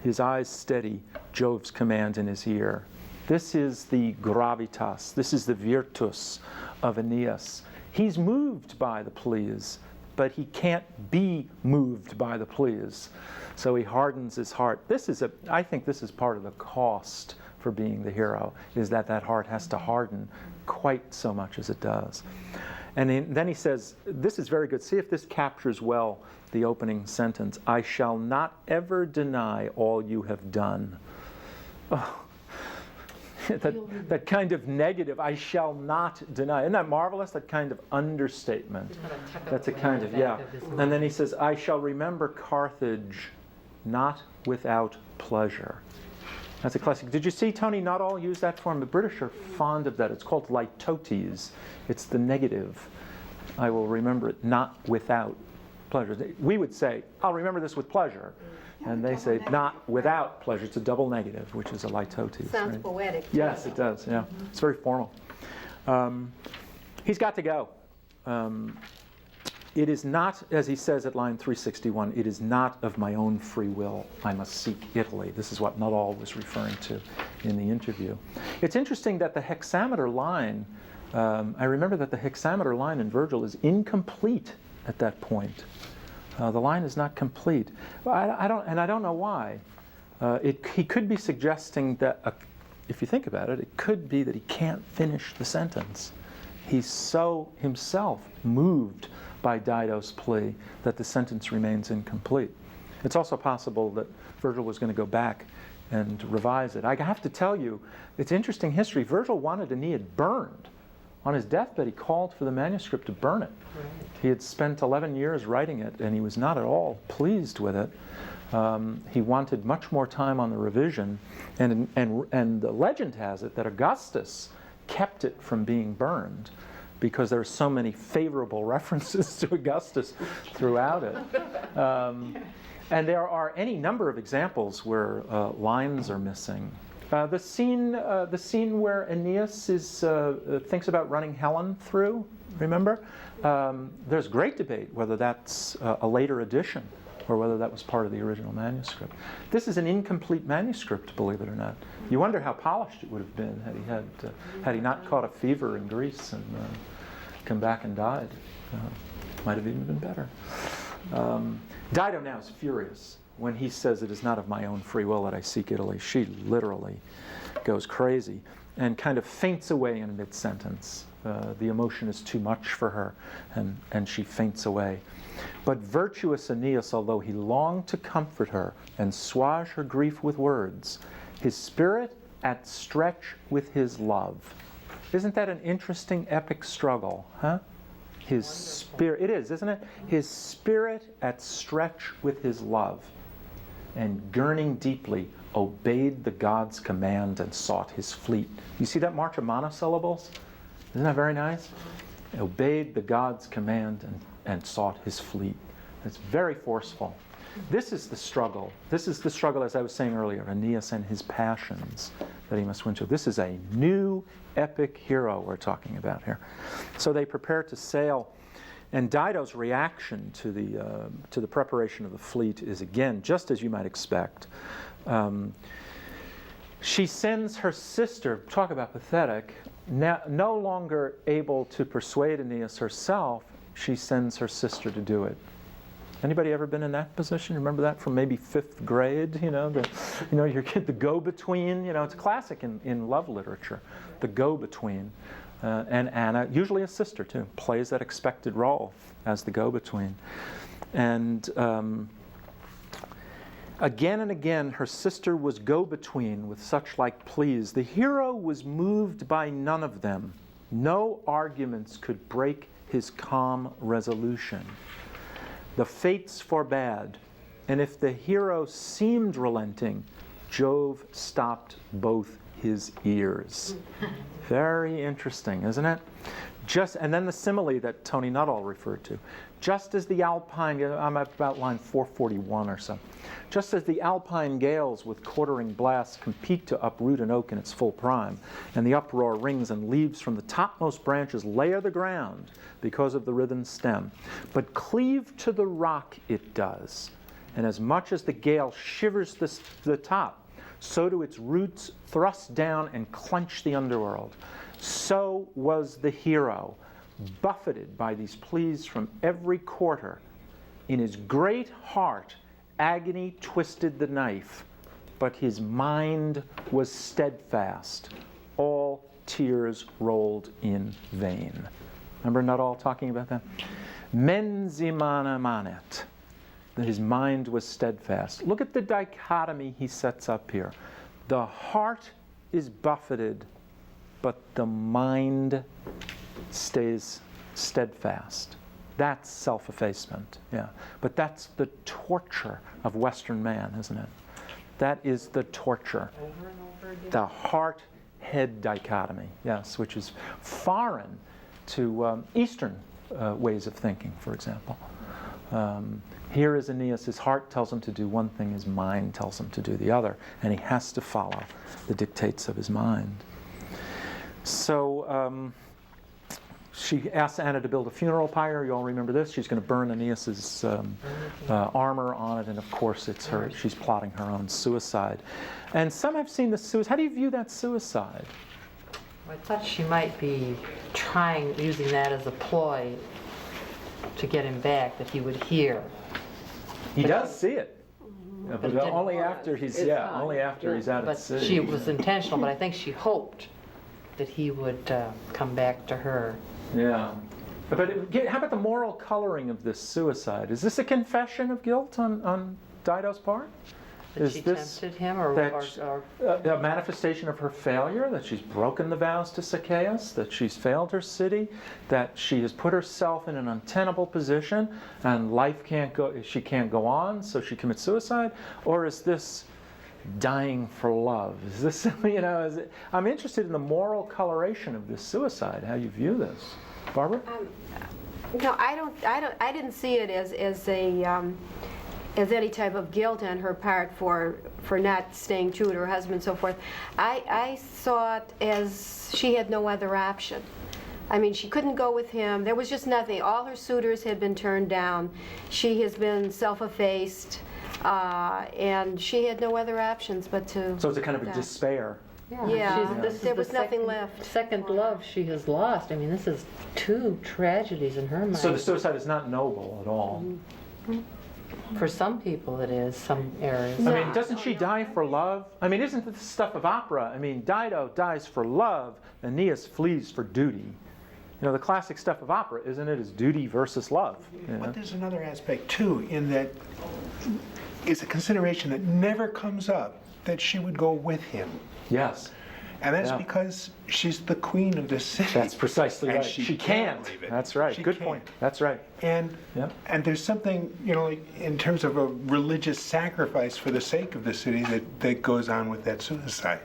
Speaker 14: his eyes steady, Jove's command in his ear. This is the gravitas, this is the virtus of Aeneas. He's moved by the pleas, but he can't be moved by the pleas. So he hardens his heart. I think this is part of the cost for being the hero, is that heart has to harden quite so much as it does. And then he says, this is very good. See if this captures well the opening sentence. I shall not ever deny all you have done. Oh, that kind of negative, I shall not deny. Isn't that marvelous? That kind of understatement. That's a kind of, yeah. And then he says, I shall remember Carthage not without pleasure. That's a classic. Did you see, Tony, not all use that form? The British are fond of that. It's called litotes. It's the negative. I will remember it not without pleasure. We would say, I'll remember this with pleasure. And they say, not without pleasure. It's a double negative, which is a litotes.
Speaker 18: Sounds
Speaker 14: right?
Speaker 18: poetic.
Speaker 14: Yes, it does, yeah. It's very formal. He's got to go. It is not, as he says at line 361, it is not of my own free will I must seek Italy. This is what Nuttall was referring to in the interview. It's interesting that the hexameter line, I remember that the hexameter line in Virgil is incomplete at that point. The line is not complete. I don't know why. He could be suggesting that, if you think about it, it could be that he can't finish the sentence. He's so himself moved by Dido's plea that the sentence remains incomplete. It's also possible that Virgil was going to go back and revise it. I have to tell you, it's interesting history. Virgil wanted Aeneid burned. On his deathbed, he called for the manuscript to burn it. He had spent 11 years writing it, and he was not at all pleased with it. He wanted much more time on the revision, and the legend has it that Augustus kept it from being burned because there are so many favorable references to Augustus throughout it. And there are any number of examples where lines are missing. The scene where Aeneas thinks about running Helen through, remember? There's great debate whether that's a later edition or whether that was part of the original manuscript. This is an incomplete manuscript, believe it or not. You wonder how polished it would have been had he not caught a fever in Greece and come back and died. Might have even been better. Dido now is furious when he says, "It is not of my own free will that I seek Italy." She literally goes crazy and kind of faints away in mid-sentence. The emotion is too much for her, and she faints away. But virtuous Aeneas, although he longed to comfort her and assuage her grief with words, his spirit at stretch with his love. Isn't that an interesting epic struggle, huh? His spirit, it is, isn't it? His spirit at stretch with his love, and gurning deeply, obeyed the god's command and sought his fleet. You see that march of monosyllables? Isn't that very nice? Obeyed the god's command and sought his fleet. It's very forceful. This is the struggle. This is the struggle, as I was saying earlier, Aeneas and his passions that he must win to. This is a new epic hero we're talking about here. So they prepare to sail, and Dido's reaction to the preparation of the fleet is, again, just as you might expect. She sends her sister, talk about pathetic, no longer able to persuade Aeneas herself, she sends her sister to do it. Anybody ever been in that position? Remember that from maybe 5th grade? Your kid, the go-between. It's a classic in love literature, the go-between. And Anna, usually a sister too, plays that expected role as the go-between. And again and again, her sister was go-between with such like pleas. The hero was moved by none of them. No arguments could break his calm resolution. The fates forbade, and if the hero seemed relenting, Jove stopped both his ears. Very interesting, isn't it? And then the simile that Tony Nuttall referred to. Just as the alpine, I'm at about line 441 or so. Just as the alpine gales with quartering blasts compete to uproot an oak in its full prime, and the uproar rings and leaves from the topmost branches layer the ground because of the writhen stem, but cleave to the rock it does, and as much as the gale shivers the top, so do its roots thrust down and clench the underworld. So was the hero, buffeted by these pleas from every quarter. In his great heart, agony twisted the knife, but his mind was steadfast. All tears rolled in vain. Remember Nuttall talking about that? Menzimana manet, that his mind was steadfast. Look at the dichotomy he sets up here. The heart is buffeted, but the mind stays steadfast. That's self-effacement, yeah. But that's the torture of Western man, isn't it? That is the torture.
Speaker 3: Over and over again.
Speaker 14: The heart-head dichotomy, yes, which is foreign to Eastern ways of thinking, for example. Here is Aeneas, his heart tells him to do one thing, his mind tells him to do the other, and he has to follow the dictates of his mind. So she asks Anna to build a funeral pyre. You all remember this. She's going to burn Aeneas's armor on it, and of course it's her. She's plotting her own suicide. And some have seen the suicide. How do you view that suicide?
Speaker 15: I thought she might be using that as a ploy to get him back, that he would hear.
Speaker 14: He does see it, but only after he's only after he's out at sea.
Speaker 15: But she was intentional. But I think she hoped that he would come back to her.
Speaker 14: Yeah. But how about the moral coloring of this suicide? Is this a confession of guilt on Dido's part?
Speaker 15: That she tempted him, or
Speaker 14: a manifestation of her failure, that she's broken the vows to Zacchaeus, that she's failed her city, that she has put herself in an untenable position and she can't go on, so she commits suicide? Or is this dying for love? Is this, I'm interested in the moral coloration of this suicide, how you view this. Barbara?
Speaker 18: No, I didn't see it as any type of guilt on her part for not staying true to her husband and so forth. I saw it as she had no other option. I mean, she couldn't go with him. There was just nothing. All her suitors had been turned down. She has been self-effaced, and she had no other options but to.
Speaker 14: So it's a kind of a despair.
Speaker 18: Yeah. There was nothing left.
Speaker 15: Second love she has lost. I mean, this is two tragedies in her mind.
Speaker 14: So the suicide is not noble at all.
Speaker 15: For some people it is, some areas.
Speaker 14: I mean, doesn't she die for love? I mean, isn't this stuff of opera? I mean, Dido dies for love, Aeneas flees for duty. The classic stuff of opera, isn't it, is duty versus love.
Speaker 19: But there's another aspect, too, in that it's a consideration that never comes up that she would go with him.
Speaker 14: Yes.
Speaker 19: And that's because she's the queen of this city.
Speaker 14: That's precisely right. She can't.
Speaker 19: Leave it.
Speaker 14: That's right. Good point. That's right.
Speaker 19: And there's something, like in terms of a religious sacrifice for the sake of the city that goes on with that suicide.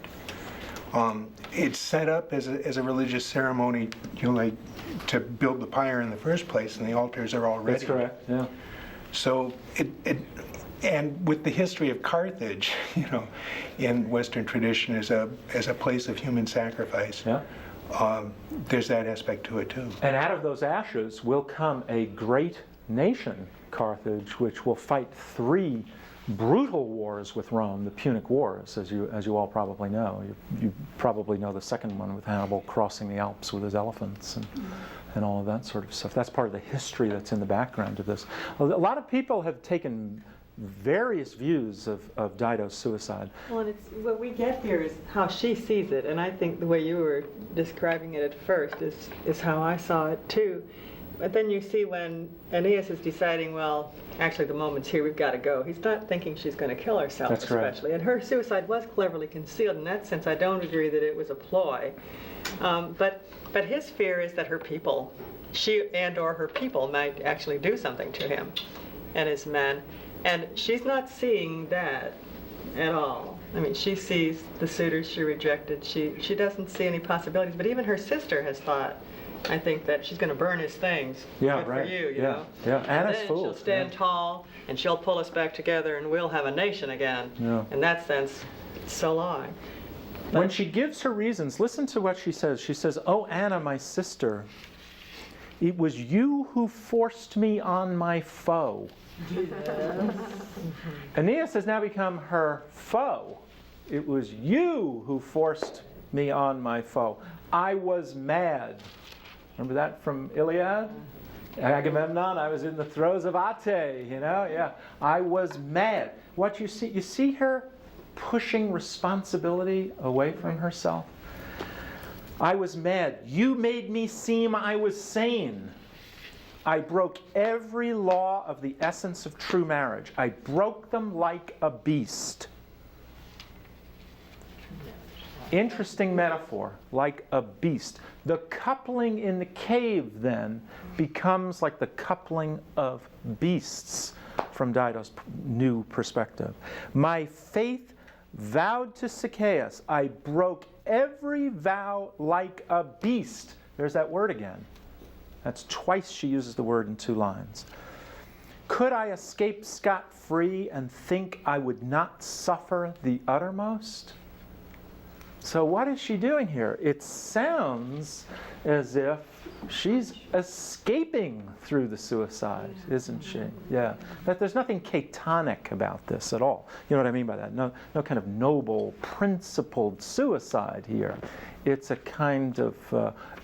Speaker 19: It's set up as a religious ceremony, like to build the pyre in the first place, and the altars are all ready.
Speaker 14: That's correct. Yeah.
Speaker 19: So and with the history of Carthage, in Western tradition as a place of human sacrifice, there's that aspect to it too.
Speaker 14: And out of those ashes will come a great nation, Carthage, which will fight 3 brutal wars with Rome, the Punic Wars, as you all probably know. You probably know the second one with Hannibal crossing the Alps with his elephants and all of that sort of stuff. That's part of the history that's in the background of this. A lot of people have taken various views of Dido's suicide.
Speaker 3: Well, and what we get here is how she sees it, and I think the way you were describing it at first is how I saw it too. But then you see when Aeneas is deciding, well, actually the moment's here, we've got to go. He's not thinking she's going to kill herself,
Speaker 14: That's
Speaker 3: especially.
Speaker 14: Correct.
Speaker 3: And her suicide was cleverly concealed. In that sense, I don't agree that it was a ploy. But his fear is that her people, she and/or her people, might actually do something to him and his men. And she's not seeing that at all. I mean, she sees the suitors she rejected. She doesn't see any possibilities. But even her sister has thought, I think, that she's going to burn his things.
Speaker 14: Yeah,
Speaker 3: Good
Speaker 14: right.
Speaker 3: for you, you
Speaker 14: yeah.
Speaker 3: know.
Speaker 14: Yeah,
Speaker 3: And
Speaker 14: Anna's
Speaker 3: then
Speaker 14: fooled.
Speaker 3: she'll stand tall, and she'll pull us back together, and we'll have a nation again.
Speaker 14: Yeah.
Speaker 3: In that sense, so lie.
Speaker 14: When she gives her reasons, listen to what she says. She says, "Oh, Anna, my sister, it was you who forced me on my foe." Aeneas has now become her foe. It was you who forced me on my foe. I was mad. Remember that from Iliad? Agamemnon, I was in the throes of Ate, yeah. I was mad. What you see her pushing responsibility away from herself. I was mad. You made me seem I was sane. I broke every law of the essence of true marriage. I broke them like a beast. Interesting metaphor, like a beast. The coupling in the cave then becomes like the coupling of beasts from Dido's new perspective. My faith vowed to Zacchaeus. I broke every vow like a beast. There's that word again. That's twice she uses the word in 2 lines. Could I escape scot-free and think I would not suffer the uttermost? So what is she doing here? It sounds as if she's escaping through the suicide, isn't she? Yeah. But there's nothing Catonic about this at all. You know what I mean by that? No kind of noble, principled suicide here. It's a kind of,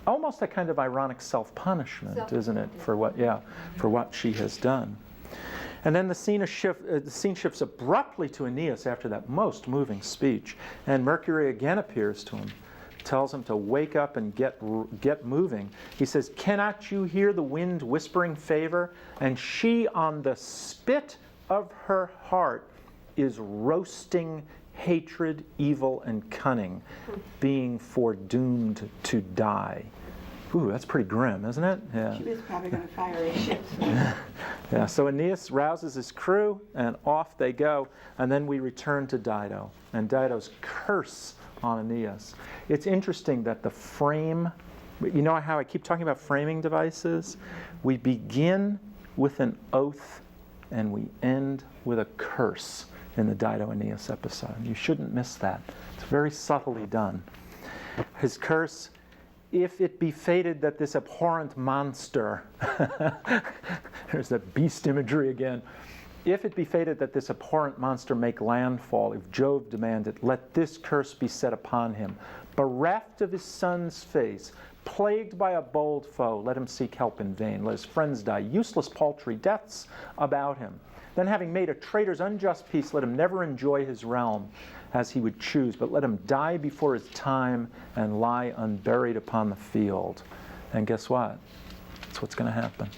Speaker 14: almost a kind of ironic self-punishment, isn't it, for what she has done. And then the scene shifts abruptly to Aeneas after that most moving speech. And Mercury again appears to him, tells him to wake up and get moving. He says, "Cannot you hear the wind whispering favor? And she on the spit of her heart is roasting hatred, evil, and cunning, being foredoomed to die. Ooh, that's pretty grim, isn't it? Yeah.
Speaker 17: She was probably going to fire his ships.
Speaker 14: Yeah, so Aeneas rouses his crew, and off they go. And then we return to Dido, and Dido's curse on Aeneas. It's interesting that the frame, you know how I keep talking about framing devices? We begin with an oath, and we end with a curse in the Dido-Aeneas episode. You shouldn't miss that. It's very subtly done. His curse: if it be fated that this abhorrent monster, there's that beast imagery again, if it be fated that this abhorrent monster make landfall, if Jove demand it, let this curse be set upon him. Bereft of his son's face, plagued by a bold foe, let him seek help in vain. Let his friends die useless, paltry deaths about him. Then having made a traitor's unjust peace, let him never enjoy his realm as he would choose, but let him die before his time and lie unburied upon the field. And guess what? That's what's going to happen.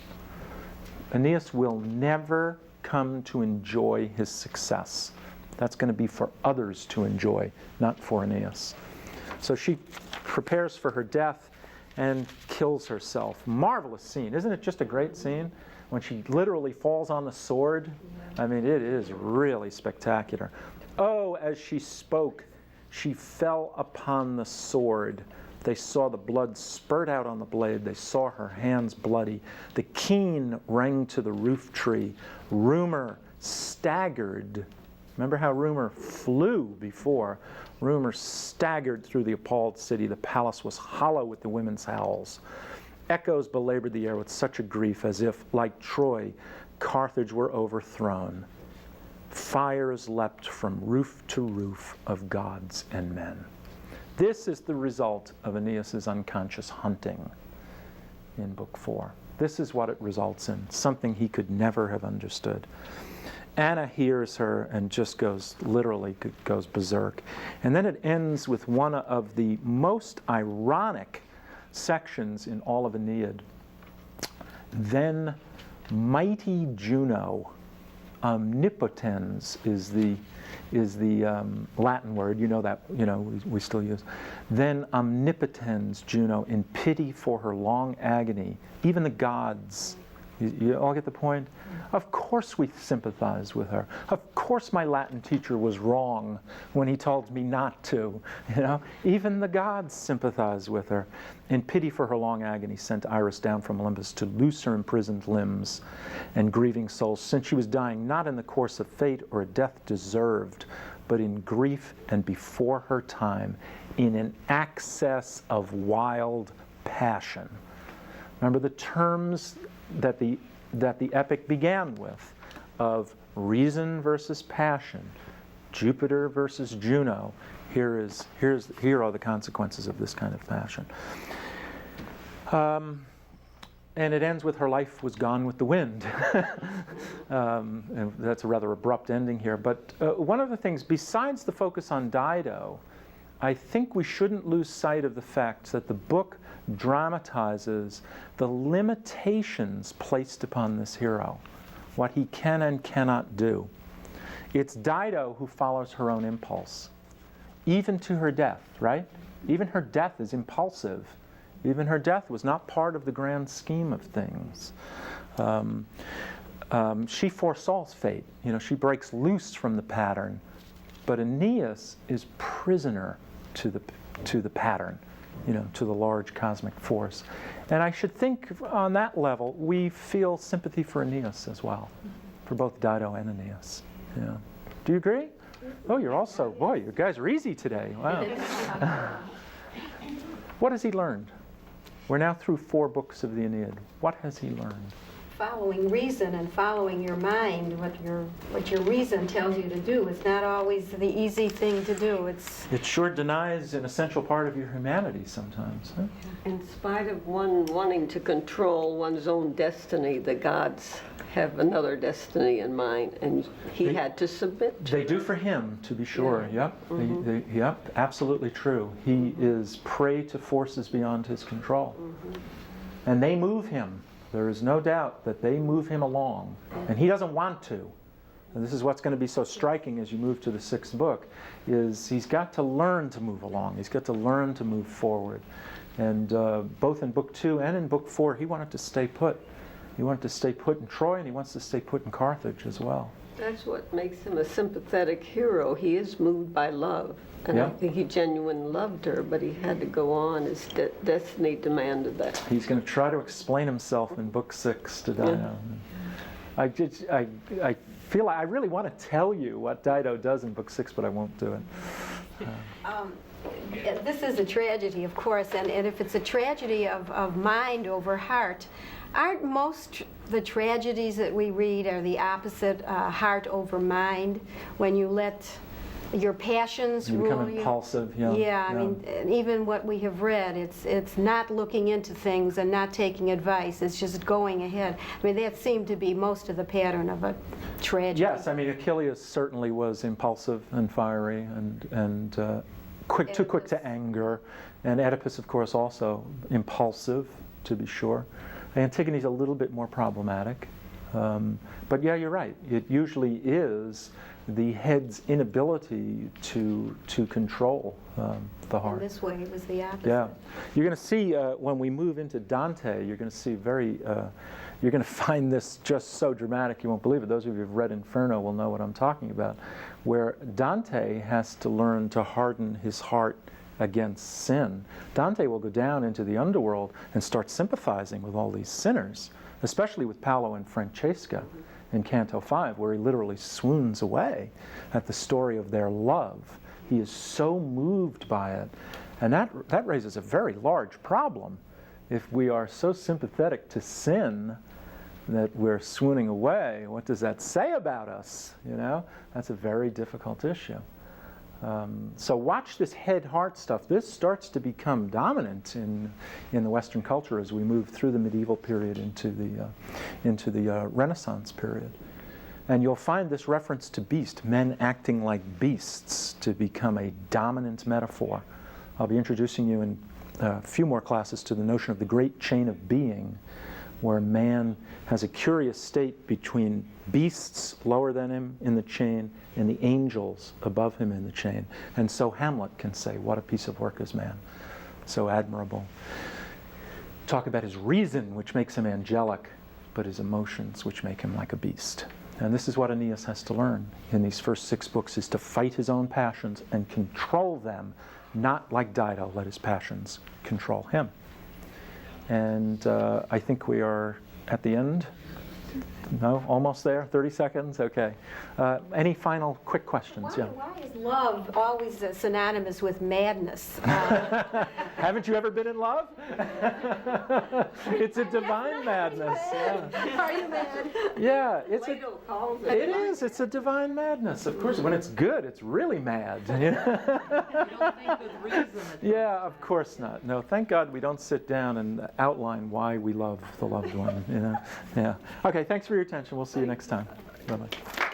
Speaker 14: Aeneas will never come to enjoy his success. That's going to be for others to enjoy, not for Aeneas. So she prepares for her death and kills herself. Marvelous scene. Isn't it just a great scene? When she literally falls on the sword. I mean, it is really spectacular. Oh, as she spoke, she fell upon the sword. They saw the blood spurt out on the blade. They saw her hands bloody. The keen rang to the roof tree. Rumor staggered. Remember how Rumor flew before? Rumor staggered through the appalled city. The palace was hollow with the women's howls. Echoes belabored the air with such a grief as if, like Troy, Carthage were overthrown. Fires leapt from roof to roof of gods and men. This is the result of Aeneas's unconscious hunting in Book 4. This is what it results in, something he could never have understood. Anna hears her and just goes berserk. And then it ends with one of the most ironic sections in all of Aeneid. Then mighty Juno, omnipotens is the Latin word, you know that, we still use. Then omnipotens Juno, in pity for her long agony, even the gods. You all get the point? Of course we sympathize with her. Of course my Latin teacher was wrong when he told me not to. Even the gods sympathize with her. In pity for her long agony, sent Iris down from Olympus to loose her imprisoned limbs and grieving souls, since she was dying not in the course of fate or a death deserved, but in grief and before her time, in an access of wild passion. Remember the terms that the epic began with, of reason versus passion, Jupiter versus Juno. Here are the consequences of this kind of passion. And it ends with her life was gone with the wind. And that's a rather abrupt ending here. But one of the things, besides the focus on Dido, I think we shouldn't lose sight of the fact that the book dramatizes the limitations placed upon this hero, what he can and cannot do. It's Dido who follows her own impulse, even to her death, right? Even her death is impulsive. Even her death was not part of the grand scheme of things. She foresaws fate. She breaks loose from the pattern, but Aeneas is prisoner to the pattern, to the large cosmic force. And I should think on that level, we feel sympathy for Aeneas as well, for both Dido and Aeneas. Yeah. Do you agree? Oh, you're also, boy, you guys are easy today. Wow. What has he learned? We're now through 4 books of the Aeneid. What has he learned?
Speaker 18: Following reason and following your mind, what your reason tells you to do, is not always the easy thing to do.
Speaker 14: It sure denies an essential part of your humanity sometimes. Huh?
Speaker 16: In spite of one wanting to control one's own destiny, the gods have another destiny in mind, and he had to submit to
Speaker 14: They do for him, to be sure. Yeah. Yep. Mm-hmm. Yep. Absolutely true. He is prey to forces beyond his control, and they move him. There is no doubt that they move him along, and he doesn't want to. And this is what's going to be so striking as you move to the 6th book, is he's got to learn to move along. He's got to learn to move forward. And both in book 2 and in book 4, he wanted to stay put. He wanted to stay put in Troy, and he wants to stay put in Carthage as well.
Speaker 16: That's what makes him a sympathetic hero. He is moved by love. And
Speaker 14: Yeah.
Speaker 16: I think he genuinely loved her, but he had to go on. His destiny demanded that.
Speaker 14: He's going to try to explain himself in book 6 to Dido. I feel I really want to tell you what Dido does in book 6, but I won't do it.
Speaker 18: This is a tragedy, of course, and if it's a tragedy of mind over heart, aren't most the tragedies that we read are the opposite, heart over mind, when you let your passions
Speaker 14: You
Speaker 18: rule
Speaker 14: become impulsive, yeah.
Speaker 18: Yeah, I mean, even what we have read, it's not looking into things and not taking advice, it's just going ahead. I mean, that seemed to be most of the pattern of a tragedy.
Speaker 14: Yes, I mean, Achilles certainly was impulsive and fiery and too quick to anger. And Oedipus, of course, also impulsive, to be sure. Antigone's a little bit more problematic. But yeah, you're right. It usually is the head's inability to control the heart.
Speaker 18: And this way it was the opposite.
Speaker 14: Yeah. You're going to see when we move into Dante, you're going to see you're going to find this just so dramatic you won't believe it. Those of you who've read Inferno will know what I'm talking about, where Dante has to learn to harden his heart against sin. Dante will go down into the underworld and start sympathizing with all these sinners, especially with Paolo and Francesca in Canto 5, where he literally swoons away at the story of their love. He is so moved by it. And that raises a very large problem. If we are so sympathetic to sin that we're swooning away, what does that say about us? You know, that's a very difficult issue. So watch this head-heart stuff. This starts to become dominant in the Western culture as we move through the medieval period into the Renaissance period. And you'll find this reference to beast, men acting like beasts, to become a dominant metaphor. I'll be introducing you in a few more classes to the notion of the great chain of being, where man has a curious state between beasts lower than him in the chain and the angels above him in the chain. And so Hamlet can say, what a piece of work is man. So admirable. Talk about his reason, which makes him angelic, but his emotions, which make him like a beast. And this is what Aeneas has to learn in these first 6 books, is to fight his own passions and control them, not like Dido, let his passions control him. And I think we are at the end. No, almost there, 30 seconds, okay. Any final quick questions?
Speaker 18: Why is love always synonymous with madness?
Speaker 14: Haven't you ever been in love? It's a divine madness. Yeah.
Speaker 18: Are you mad?
Speaker 14: Yeah, it
Speaker 18: is.
Speaker 14: It's a divine madness. Of course, when it's good, it's really mad. Yeah, of course not. No, thank God we don't sit down and outline why we love the loved one. You know? Yeah. Okay, thanks for your attention. We'll see you next time. Bye-bye.